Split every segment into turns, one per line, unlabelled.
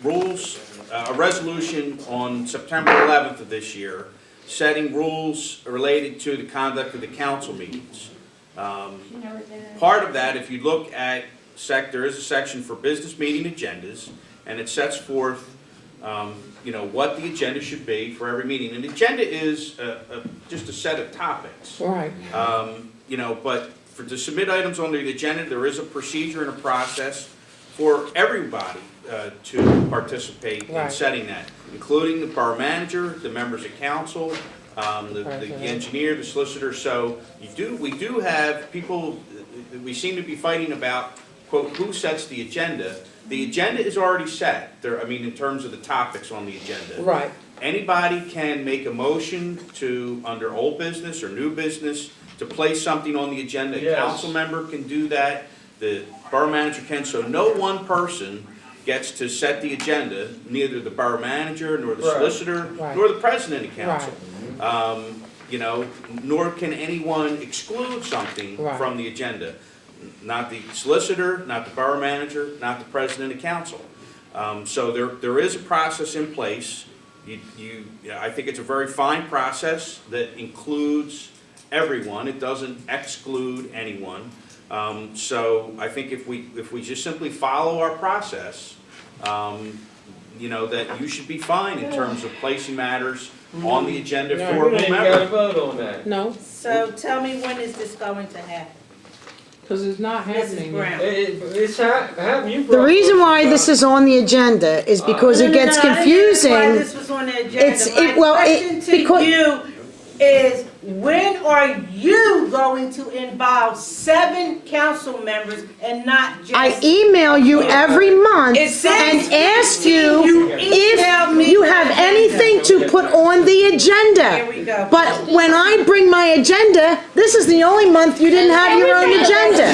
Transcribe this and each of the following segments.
rules, a resolution on September 11th of this year, setting rules related to the conduct of the council meetings. Part of that, if you look at there is a section for business meeting agendas, and it sets forth, what the agenda should be for every meeting. An agenda is just a set of topics.
Right.
But to submit items on the agenda, there is a procedure and a process for everybody to participate in setting that, including the borough manager, the members of council, the engineer, the solicitor. So we do have people. We seem to be fighting about, quote, who sets the agenda. The agenda is already set. In terms of the topics on the agenda.
Right.
Anybody can make a motion to, under old business or new business, to place something on the agenda.
Yes.
A council member can do that. The borough manager can. So no one person gets to set the agenda, neither the borough manager, nor the solicitor, nor the president of council. Nor can anyone exclude something from the agenda. Not the solicitor, not the borough manager, not the president of council. So there is a process in place. I think it's a very fine process that includes everyone. It doesn't exclude anyone. So I think if we just simply follow our process, that you should be fine in terms of placing matters on the agenda for
whoever. You got to vote on that.
No,
So tell me, when is this going to happen?
because it's not
Mrs.
happening.
Brown.
It's happening.
The reason why this is on the agenda is because it gets
I didn't ask why
confusing.
this was on the agenda.
My
question to you is, when are you going to involve 7 council members and not just?
I email you every month
It says
and ask you
email me
if you have
the
anything to put on the
Here
agenda.
we go.
But when I bring my agenda, this is the only month you didn't have your own agenda.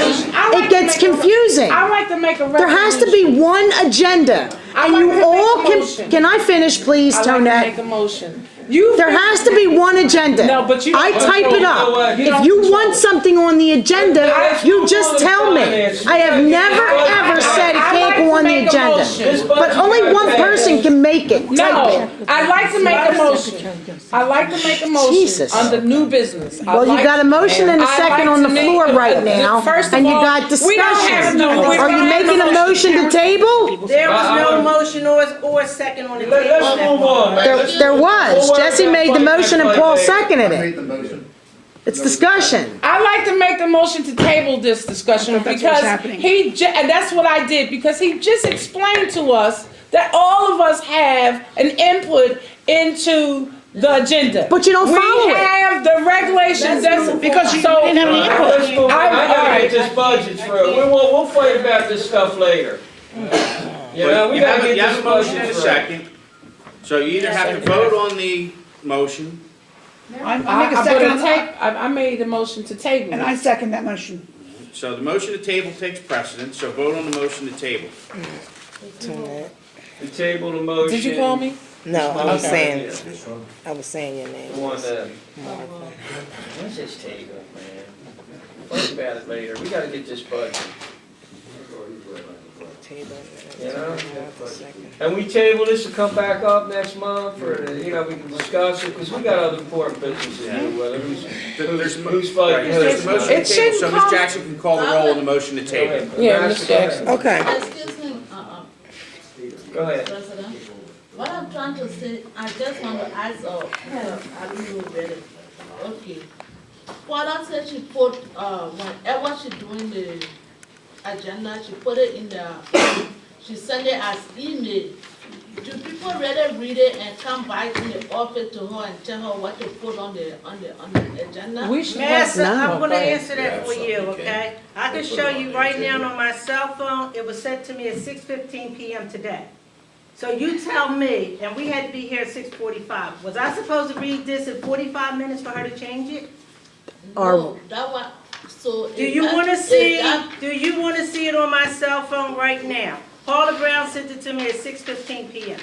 It gets confusing.
I like to make a
There has to be one agenda. And you all can I finish, please,
I like to make
Tonette?
a motion.
There has to be one agenda.
No, but you
I
don't
type it up.
You don't
If you
control
want
it.
something on the agenda, you just tell me. I have never, ever said it can't go on the agenda. But only one person can make it.
No,
Type it.
I'd like to make a motion. I'd like to make a motion
Jesus.
under new business.
Well, you got a motion and a
I'd
second
like
on the
to make-
floor right now,
First of
and you
all,
got
we don't
discussion.
have no- we
Are
don't
you
have
making
no
a motion to table?
There was no motion or second on the table.
Let's move on, man.
There was. Jesse made the motion and Paul seconded
I made
it.
the motion.
It's discussion.
I'd like to make the motion to table this discussion because and that's what I did, because he just explained to us that all of us have an input into the agenda.
But you don't follow
We
it.
have the regulations, that's because you didn't have any
Let's move on. I gotta
alright.
get this budget through. We'll fight about this stuff later. We
You
gotta
have
get
a
this
motion
budget
and a
through.
second. So you either have to vote on the motion.
I make a second,
I made the motion to table.
and I second that motion.
So the motion to table takes precedence, so vote on the motion to table.
We table the motion.
Did you call me?
No, I was
Okay.
saying your name.
We want to, let's just table, man. Fight about it later. We gotta get this budget, you know? And we table this to come back up next month, or, we can discuss it, because we got other important business to do, whether who's fighting who.
There's a motion to
It
table,
shouldn't
so
come-
Ms. Jackson can call the roll on the motion to table.
Yeah, Ms. Jackson.
Okay.
Excuse me,
Go ahead.
President. What I'm trying to say, I just want to ask, I don't know better. Okay. Paula said she put, whenever she doing the agenda, she put it in the, she send it as email. Do people really read it and come back in the office to her and tell her what to put on the agenda?
We should
Master,
have
I'm gonna answer that for you, okay? I can show you right now on my cell phone, it was sent to me at 6:15 p.m. today. So you tell me, and we had to be here at 6:45, was I supposed to read this in 45 minutes for her to change it?
No, that was, so.
Do you wanna see it on my cell phone right now? Paula Brown sent it to me at 6:15 p.m.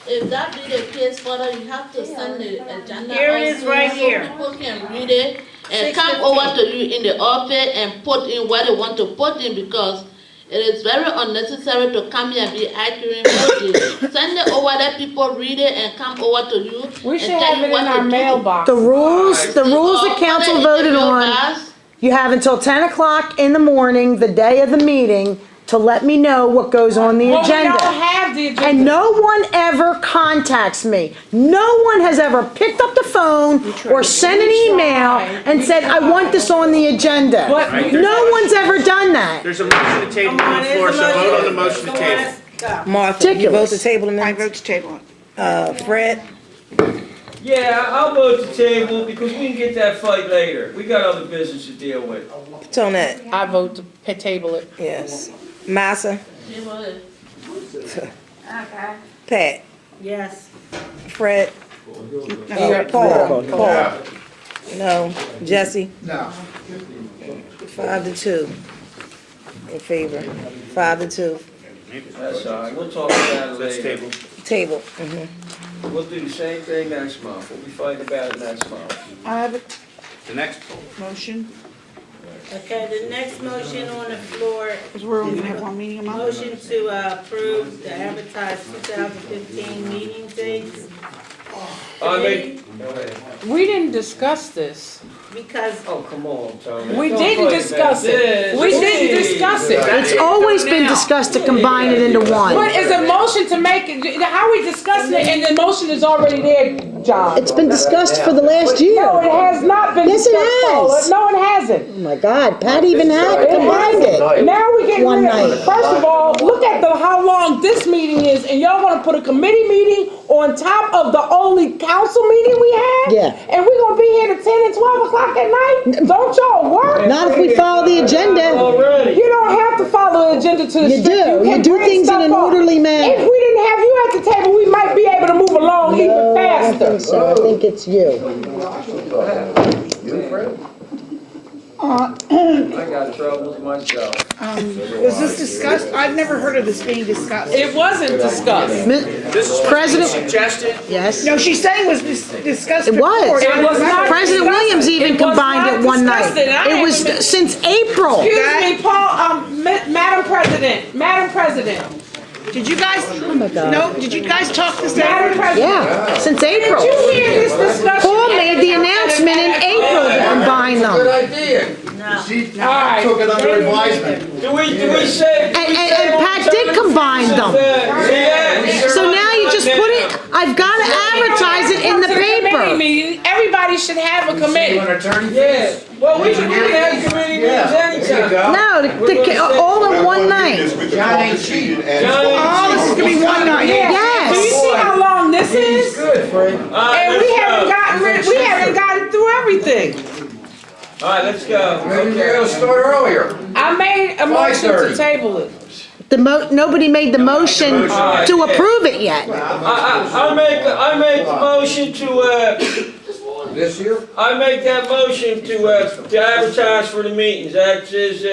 If that be the case, Father, you have to send the agenda.
Here it is
also
right
so
here.
people can read it and come
6:15.
over to you in the office and put in what they want to put in, because It is very unnecessary to come here and be arguing with you. Send it over, let people read it and come over to you.
We should
and tell
have
you
it in
what
our
to do.
mailbox.
The rules the
Or
council
put it in
voted
your
on,
mailbox.
you have until 10 o'clock in the morning, the day of the meeting, to let me know what goes on the
Well, we
agenda.
don't have the agenda.
And no one ever contacts me. No one has ever picked up the phone or sent an email and said, I want this on the agenda.
But
No one's ever done that.
There's a motion to table
Come
on
on,
the floor,
there's a
so vote on the
motion.
motion to
Come on,
table.
let's go.
Martha, you vote
Ridiculous.
to table the
I
minutes?
vote to table it.
Fred?
Yeah, I'll vote to table because we can get that fight later. We got other business to deal with.
Tonette?
I vote to table it.
Yes. Massa?
Table it.
Pat?
Yes.
Fred?
No.
Paul? No. Jesse? No. 5-2. In favor. 5-2.
That's all right. We'll talk about it
Let's
later.
table.
Table.
We'll do the same thing next month. We'll be fighting about it next month.
I have a
The next,
motion,
Okay, the next motion on the floor,
because we're only gonna have one meeting a month.
motion to approve the advertised 2015 meeting dates.
I make, go ahead.
We didn't discuss this.
Because
Oh, come on, Tony.
We
Don't
didn't
fight
discuss
about
it.
this.
We didn't discuss it.
It's always been discussed to combine it into one.
But is a motion to make it, how are we discussing it and the motion is already there, John?
It's been discussed for the last year.
No, it has not been
Yes, it
discussed, Paula.
has.
No, it hasn't.
Oh my God, Pat even had combined it.
Now we get
One
rid of it.
night.
First of all, look at how long this meeting is, and y'all wanna put a committee meeting on top of the only council meeting we have?
Yeah.
And we gonna be here to 10 and 12 o'clock at night? Don't y'all work?
Not if we follow the agenda.
Already.
You don't have to follow the agenda to the
You
strict.
do.
can
You do
bring
things in
stuff
an
up.
orderly manner.
If we didn't have you at the table, we might be able to move along even
No, I don't
faster.
think so. I think it's you.
I got troubles myself.
Was this discussed? I've never heard of this being discussed.
It wasn't discussed.
this is what
President-
we suggested.
Yes?
No, she's saying it was discussed
It
before.
was.
It was not
President
discussed.
Williams even
It was
combined
not
it one night.
discussed, and I
It was
haven't been-
since April.
Excuse me, Paul, Madam President,
Did you guys?
Oh my God.
No, did you guys talk this
Madam
out?
President.
Yeah, since
Did
April.
you hear this discussion?
Paul made the announcement in April to combine them.
idea. She
All right.
took it under advisement.
Do we say?
And Pat did combine them. So now you just put it, I've got to advertise it in the
Committee
paper.
meeting, everybody should have a committee.
Yeah, well, we can have committee meetings anytime.
No, all in one night.
John ain't cheated.
Oh, this is gonna be one night.
Do you
Yes.
see how long this is?
Good, Frank. All right,
And we
let's
haven't
go.
we haven't gotten through everything.
All right, let's go.
Maybe you're gonna start earlier.
I made a motion to
5:30.
table it.
Nobody made the motion to approve it yet.
I make the motion to,
This year?
I make that motion to advertise for the meetings. That is,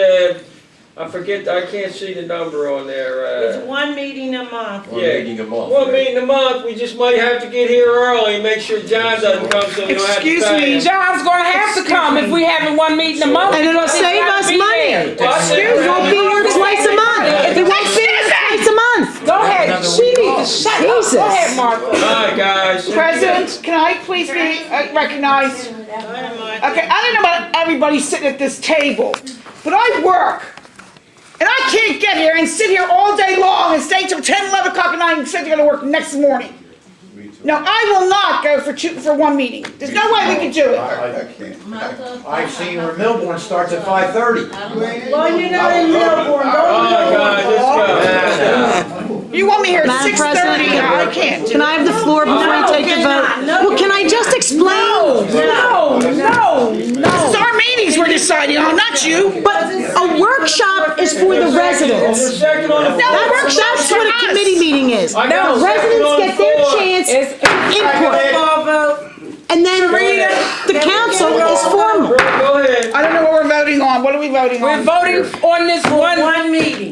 I forget, I can't see the number on there.
it's one meeting a month.
One
Yeah.
meeting a month.
One meeting a month, we just might have to get here early and make sure John doesn't come so we don't have to
Excuse
pay
me,
him.
John's gonna have to come if we haven't one meeting a month.
And it'll
because he's
save
gotta
us
be
money.
there.
Well, I think
We won't be here twice a month. We won't be here twice a month.
Go ahead, she needs to shut up.
Jesus.
Go ahead, Martha.
All right, guys.
President, can I please be recognized?
Go ahead, Martha.
Okay, I don't know about everybody sitting at this table, but I work. And I can't get here and sit here all day long and stay till 10, 11 o'clock at night and say you're gonna work next morning. No, I will not go for one meeting. There's no way we can do it.
I can't.
Martha,
I've seen where Milborn starts at 5:30.
Well, you're not in Melbourne,
All right, guys, let's go.
You want me here at
Madam
6:30?
President,
I can't.
Can I have the floor before you take the vote? Well, can I just explain?
No.
This is our meetings we're deciding on, not you.
But a workshop is for the residents.
Second on the floor.
That's what a committee meeting is.
I got a
The
second
residents
on the
get their
floor.
chance
It's
input,
All vote.
and then the council is formal.
Go ahead.
I don't know what we're voting on. What are we voting on?
We're voting on this one
One meeting.